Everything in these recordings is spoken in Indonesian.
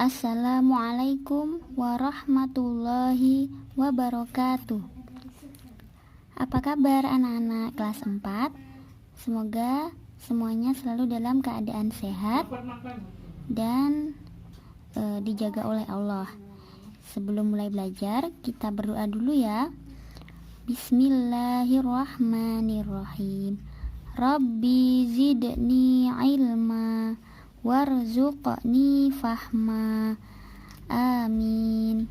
Assalamualaikum warahmatullahi wabarakatuh. Apa kabar anak-anak kelas 4? Semoga semuanya selalu dalam keadaan sehat dan dijaga oleh Allah. Sebelum mulai belajar, kita berdoa dulu ya. Bismillahirrahmanirrahim. Rabbi zidni ilma warzuqni fahma. Amin.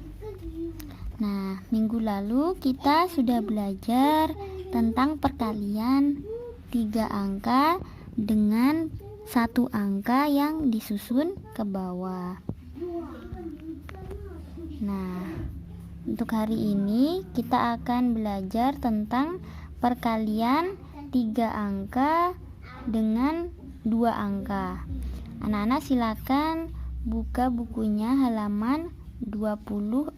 Nah, minggu lalu kita sudah belajar tentang perkalian 3 angka dengan 1 angka yang disusun ke bawah. Nah, untuk hari ini kita akan belajar tentang perkalian 3 angka dengan 2 angka. Anak-anak silakan buka bukunya halaman 24.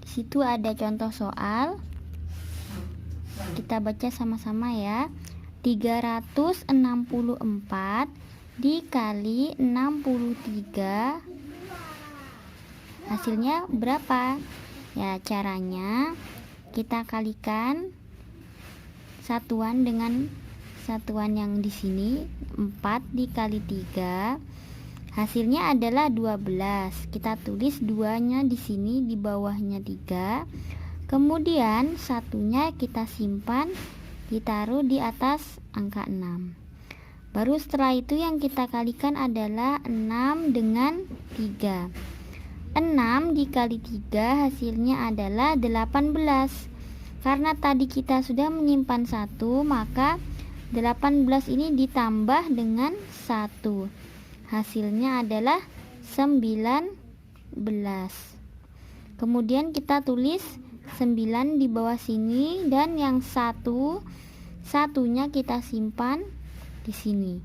Di situ ada contoh soal. Kita baca sama-sama ya. 364 dikali 63 hasilnya berapa? Ya, caranya kita kalikan satuan dengan satuan yang di sini. 4 dikali 3 hasilnya adalah 12. Kita tulis 2-nya di sini, di bawahnya 3. Kemudian satunya kita simpan, ditaruh di atas angka 6. Baru setelah itu yang kita kalikan adalah 6 dengan 3. 6 dikali 3 hasilnya adalah 18. Karena tadi kita sudah menyimpan 1, maka 18 ini ditambah dengan 1. Hasilnya adalah 19. Kemudian kita tulis 9 di bawah sini dan yang satunya kita simpan di sini.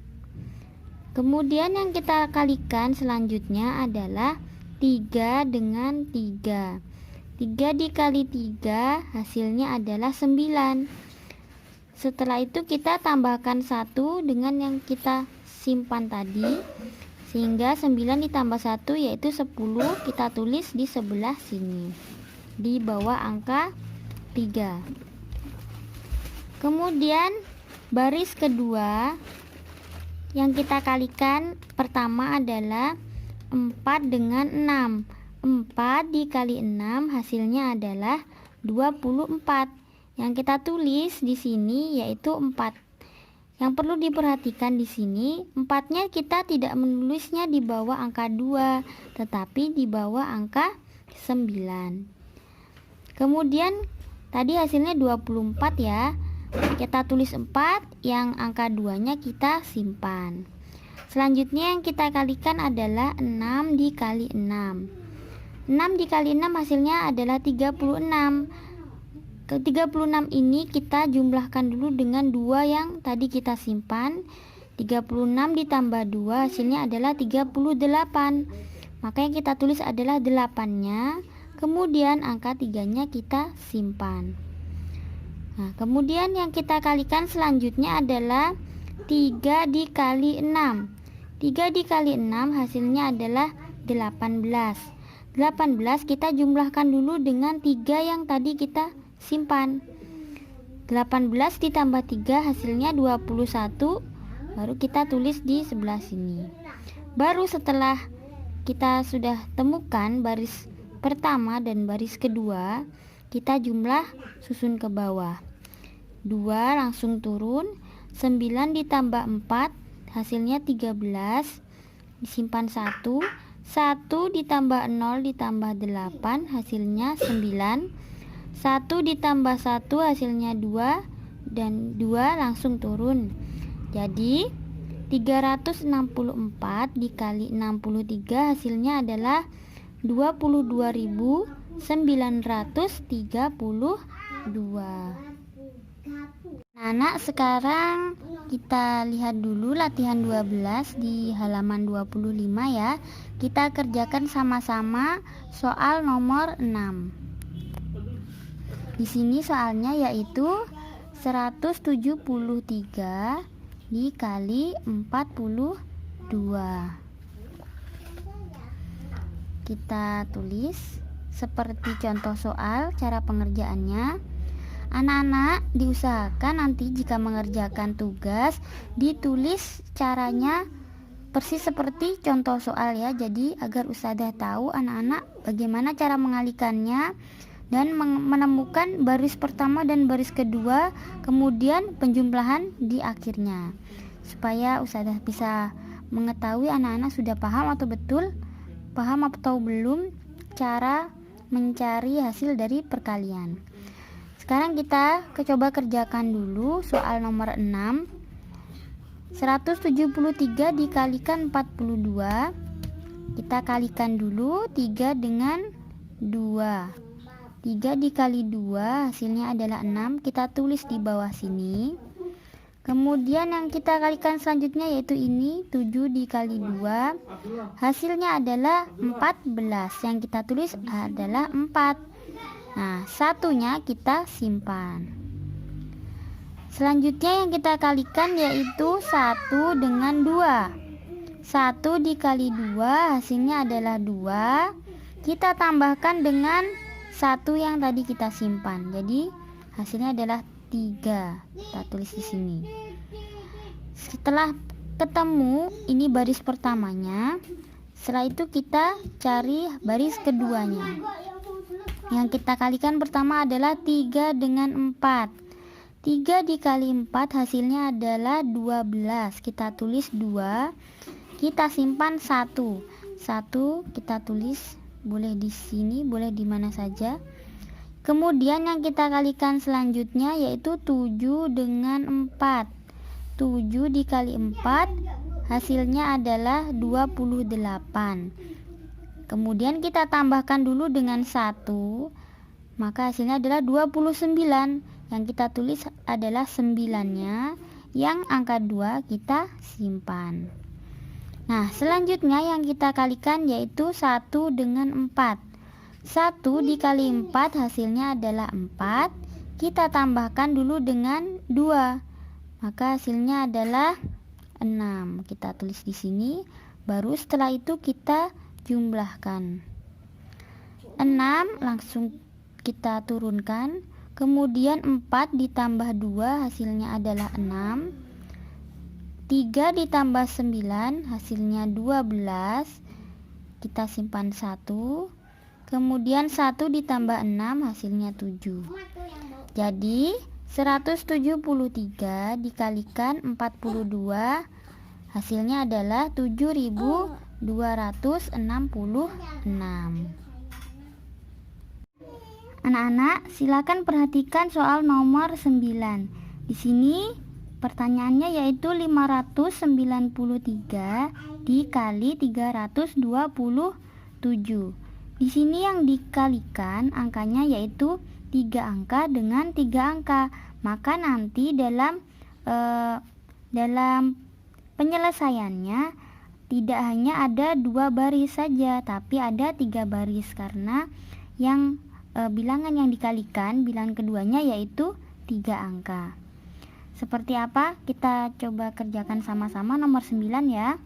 Kemudian yang kita kalikan selanjutnya adalah 3 dengan 3. 3 dikali 3 hasilnya adalah 9. Setelah itu kita tambahkan 1 dengan yang kita simpan tadi, sehingga 9 ditambah 1 yaitu 10. Kita tulis di sebelah sini, di bawah angka 3. Kemudian baris kedua yang kita kalikan pertama adalah 4 dengan 6. 4 dikali 6 hasilnya adalah 24. Yang kita tulis di sini yaitu 4. Yang perlu diperhatikan di sini, 4-nya kita tidak menulisnya di bawah angka 2, tetapi di bawah angka 9. Kemudian tadi hasilnya 24 ya. Kita tulis 4, yang angka 2-nya kita simpan. Selanjutnya yang kita kalikan adalah 6 dikali 6. 6 dikali 6 hasilnya adalah 36. Ke 36 ini kita jumlahkan dulu dengan 2 yang tadi kita simpan. 36 ditambah 2 hasilnya adalah 38. Maka yang kita tulis adalah 8-nya. Kemudian angka 3-nya kita simpan. Nah, kemudian yang kita kalikan selanjutnya adalah 3 dikali 6. 3 dikali 6 hasilnya adalah 18. 18 kita jumlahkan dulu dengan 3 yang tadi kita simpan. 18 ditambah 3 hasilnya 21. Baru kita tulis di sebelah sini. Baru setelah kita sudah temukan baris pertama dan baris kedua, kita jumlah susun ke bawah. 2 langsung turun. 9 ditambah 4 hasilnya 13. Disimpan 1. 1 ditambah 0 ditambah 8 hasilnya 9. 1 ditambah 1 hasilnya 2, dan 2 langsung turun. Jadi 364 dikali 63 hasilnya adalah 22.932. Anak, sekarang kita lihat dulu latihan 12 di halaman 25 ya. Kita kerjakan sama-sama soal nomor 6. Di sini soalnya yaitu 173 dikali 42. kita tulis seperti contoh soal. Cara pengerjaannya, anak-anak diusahakan nanti jika mengerjakan tugas ditulis caranya persis seperti contoh soal ya. Jadi agar Ustazah tahu anak-anak bagaimana cara mengalihkannya dan menemukan baris pertama dan baris kedua, kemudian penjumlahan di akhirnya, supaya Ustazah bisa mengetahui anak-anak sudah paham atau belum cara mencari hasil dari perkalian. Sekarang kita coba kerjakan dulu soal nomor 6. 173 dikalikan 42. Kita kalikan dulu 3 dengan 2. 3 dikali 2 hasilnya adalah 6. Kita tulis di bawah sini. Kemudian yang kita kalikan selanjutnya yaitu ini, 7 dikali 2 hasilnya adalah 14. Yang kita tulis adalah 4. Nah, satunya kita simpan. Selanjutnya yang kita kalikan yaitu 1 dengan 2. 1 dikali 2 hasilnya adalah 2. Kita tambahkan dengan 1 yang tadi kita simpan. Jadi hasilnya adalah 3. Kita tulis di sini. Setelah ketemu ini baris pertamanya, setelah itu kita cari baris keduanya. Yang kita kalikan pertama adalah 3 dengan 4. 3 dikali 4 hasilnya adalah 12. Kita tulis 2. Kita simpan 1. 1 kita tulis, boleh di sini, boleh di mana saja. Kemudian yang kita kalikan selanjutnya yaitu 7 dengan 4. 7 dikali 4 hasilnya adalah 28. Kemudian kita tambahkan dulu dengan 1, maka hasilnya adalah 29. Yang kita tulis adalah 9-nya, yang angka 2 kita simpan. Nah, selanjutnya yang kita kalikan yaitu 1 dengan 4. 1 dikali 4 hasilnya adalah 4. Kita tambahkan dulu dengan 2, maka hasilnya adalah 6. Kita tulis di sini. Baru setelah itu kita jumlahkan. 6 langsung kita turunkan. Kemudian 4 ditambah 2 hasilnya adalah 6. 3 ditambah 9 hasilnya 12. Kita simpan 1. Kemudian 1 ditambah 6 hasilnya 7. Jadi 173 dikalikan 42 hasilnya adalah 7.266. Anak-anak, silakan perhatikan soal nomor 9. Di sini pertanyaannya yaitu 593 dikali 327. Di sini yang dikalikan angkanya yaitu 3 angka dengan 3 angka. Maka nanti dalam penyelesaiannya tidak hanya ada 2 baris saja, tapi ada 3 baris karena yang bilangan yang dikalikan, bilangan keduanya yaitu 3 angka. Seperti apa? Kita coba kerjakan sama-sama nomor 9 ya.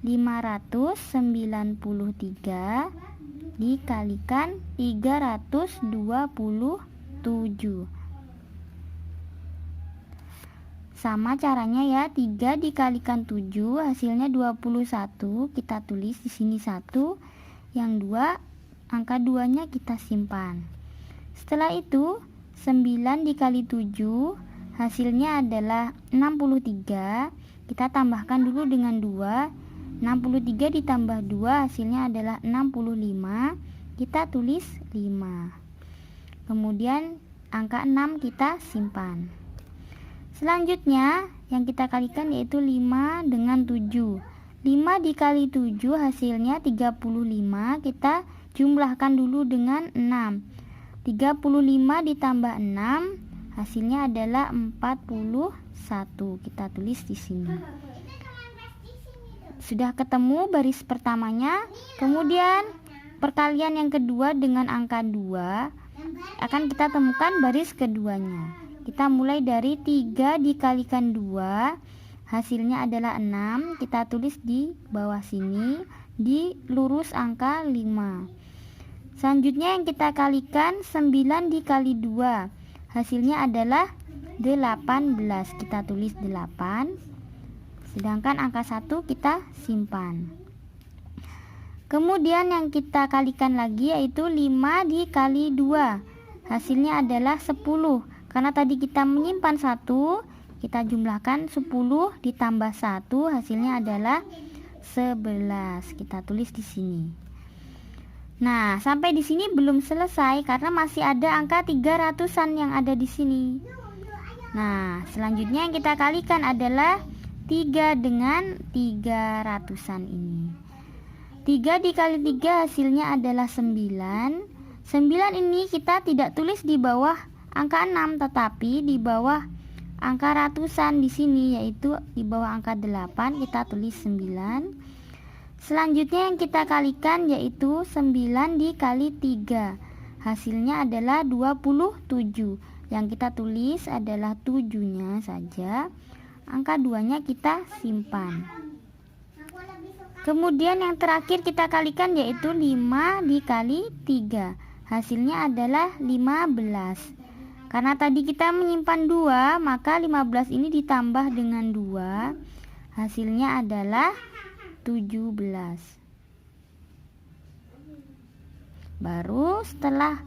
593 dikalikan 327. Sama caranya ya, 3 dikalikan 7 hasilnya 21. Kita tulis di sini 1. Yang 2 angka 2-nya kita simpan. Setelah itu 9 dikali 7 hasilnya adalah 63. Kita tambahkan dulu dengan 2. 63 ditambah 2 hasilnya adalah 65. Kita tulis 5. Kemudian angka 6 kita simpan. Selanjutnya yang kita kalikan yaitu 5 dengan 7. 5 dikali 7 hasilnya 35. Kita jumlahkan dulu dengan 6. 35 ditambah 6 hasilnya adalah 41. Kita tulis di sini. Sudah ketemu baris pertamanya. Kemudian perkalian yang kedua dengan angka 2 akan kita temukan baris keduanya. Kita mulai dari 3 dikalikan 2 hasilnya adalah 6. Kita tulis di bawah sini di lurus angka 5. Selanjutnya yang kita kalikan 9 dikali 2, hasilnya adalah 18. Kita tulis 8. Sedangkan angka 1 kita simpan. Kemudian yang kita kalikan lagi yaitu 5 dikali 2, hasilnya adalah 10. Karena tadi kita menyimpan 1, kita jumlahkan 10 ditambah 1, hasilnya adalah 11. Kita tulis di sini. Nah, sampai di sini belum selesai karena masih ada angka 300-an yang ada di sini. Nah, selanjutnya yang kita kalikan adalah 3 dengan 300-an ini. 3 dikali 3 hasilnya adalah 9. 9 ini kita tidak tulis di bawah angka 6, tetapi di bawah angka ratusan di sini, yaitu di bawah angka 8 kita tulis 9. Selanjutnya yang kita kalikan yaitu 9 dikali 3, hasilnya adalah 27. Yang kita tulis adalah 7-nya saja, angka 2-nya kita simpan. Kemudian yang terakhir kita kalikan yaitu 5 dikali 3, hasilnya adalah 15. Karena tadi kita menyimpan 2, maka 15 ini ditambah dengan 2, hasilnya adalah 17. Baru setelah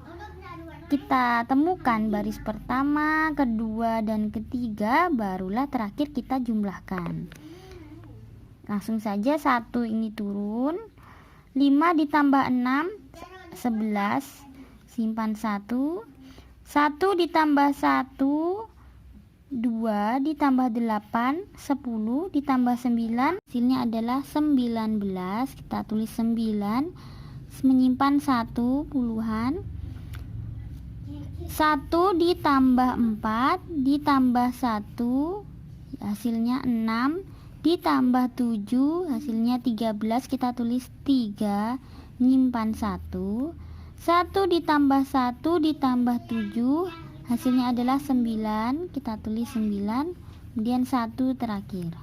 kita temukan baris pertama, kedua, dan ketiga, barulah terakhir kita jumlahkan. Langsung saja 1 ini turun. 5 ditambah 6 11, simpan 1. 1 ditambah 1 2 ditambah 8 10 ditambah 9, hasilnya adalah 19. Kita tulis 9, menyimpan 1 puluhan. 1 ditambah 4 ditambah 1, hasilnya 6, ditambah 7, hasilnya 13. Kita tulis 3, menyimpan 1. 1 ditambah 1 ditambah 7, hasilnya adalah 9. Kita tulis 9, kemudian 1 terakhir.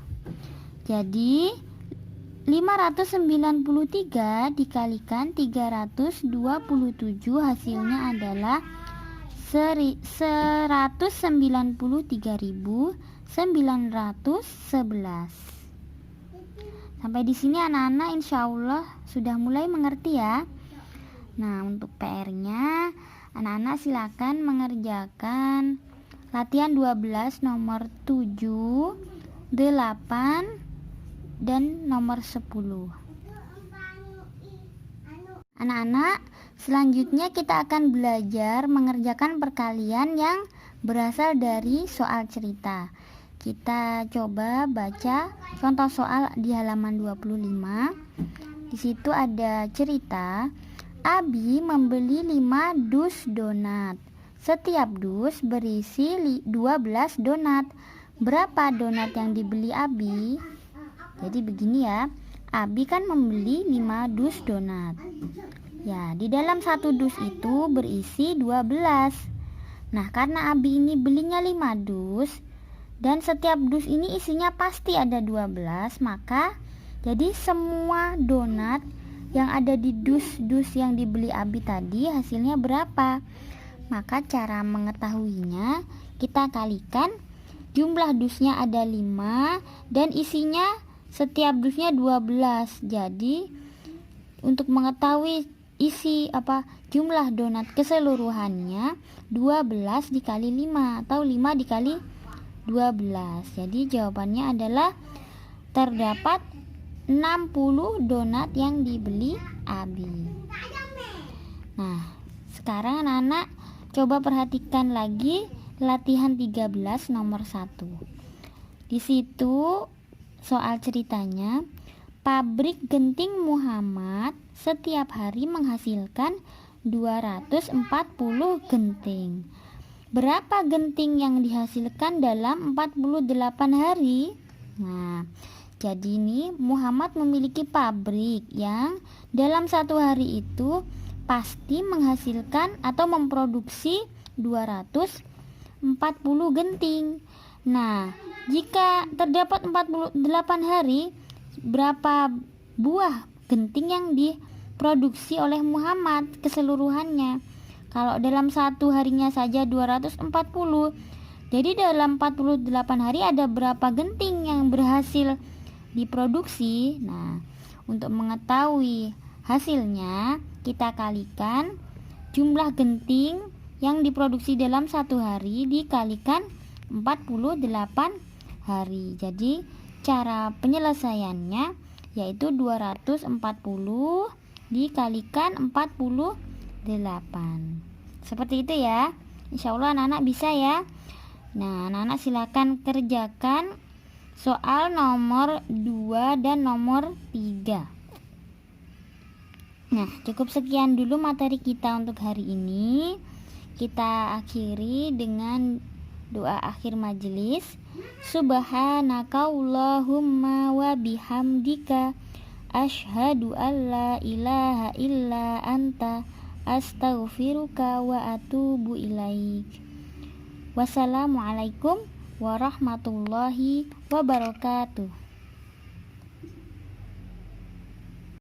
Jadi 593 dikalikan 327, hasilnya adalah 193.911. Sampai di sini anak-anak insya Allah sudah mulai mengerti ya. Nah, untuk PR-nya anak-anak silakan mengerjakan latihan 12 nomor 7, 8, dan nomor 10. Anak-anak, selanjutnya kita akan belajar mengerjakan perkalian yang berasal dari soal cerita. Kita coba baca contoh soal di halaman 25. Di situ ada cerita, Abi membeli 5 dus donat. Setiap dus berisi 12 donat. Berapa donat yang dibeli Abi? Jadi begini ya, Abi kan membeli 5 dus donat. Ya, di dalam satu dus itu berisi 12. Nah, karena Abi ini belinya 5 dus, dan setiap dus ini isinya pasti ada 12, maka jadi semua donat yang ada di dus-dus yang dibeli Abi tadi hasilnya berapa? Maka cara mengetahuinya, kita kalikan jumlah dusnya ada 5 dan isinya setiap dusnya 12. Jadi untuk mengetahui isi jumlah donat keseluruhannya 12 dikali 5 atau 5 dikali 12. Jadi jawabannya adalah terdapat 60 donat yang dibeli Abi. Nah, sekarang anak-anak coba perhatikan lagi latihan 13 nomor 1. Di situ soal ceritanya, pabrik genting Muhammad setiap hari menghasilkan 240 genting. Berapa genting yang dihasilkan dalam 48 hari? Nah, jadi ini Muhammad memiliki pabrik yang dalam satu hari itu pasti menghasilkan atau memproduksi 240 genting. Nah, Jika terdapat 48 hari, berapa buah genting yang diproduksi oleh Muhammad keseluruhannya? Kalau dalam satu harinya saja 240, jadi dalam 48 hari ada berapa genting yang berhasil diproduksi? Nah, untuk mengetahui hasilnya, kita kalikan jumlah genting yang diproduksi dalam satu hari dikalikan 48 hari. Jadi cara penyelesaiannya yaitu 240 dikalikan 48. Seperti itu ya. Insya Allah anak-anak bisa ya. Nah, anak-anak silakan kerjakan soal nomor 2 dan nomor 3. Nah, cukup sekian dulu materi kita untuk hari ini. Kita akhiri dengan doa akhir majelis. Subhanakallahumma wa bihamdika asyhadu alla ilaha illa anta astaghfiruka wa atubu ilaik. Wassalamualaikum warahmatullahi wabarakatuh.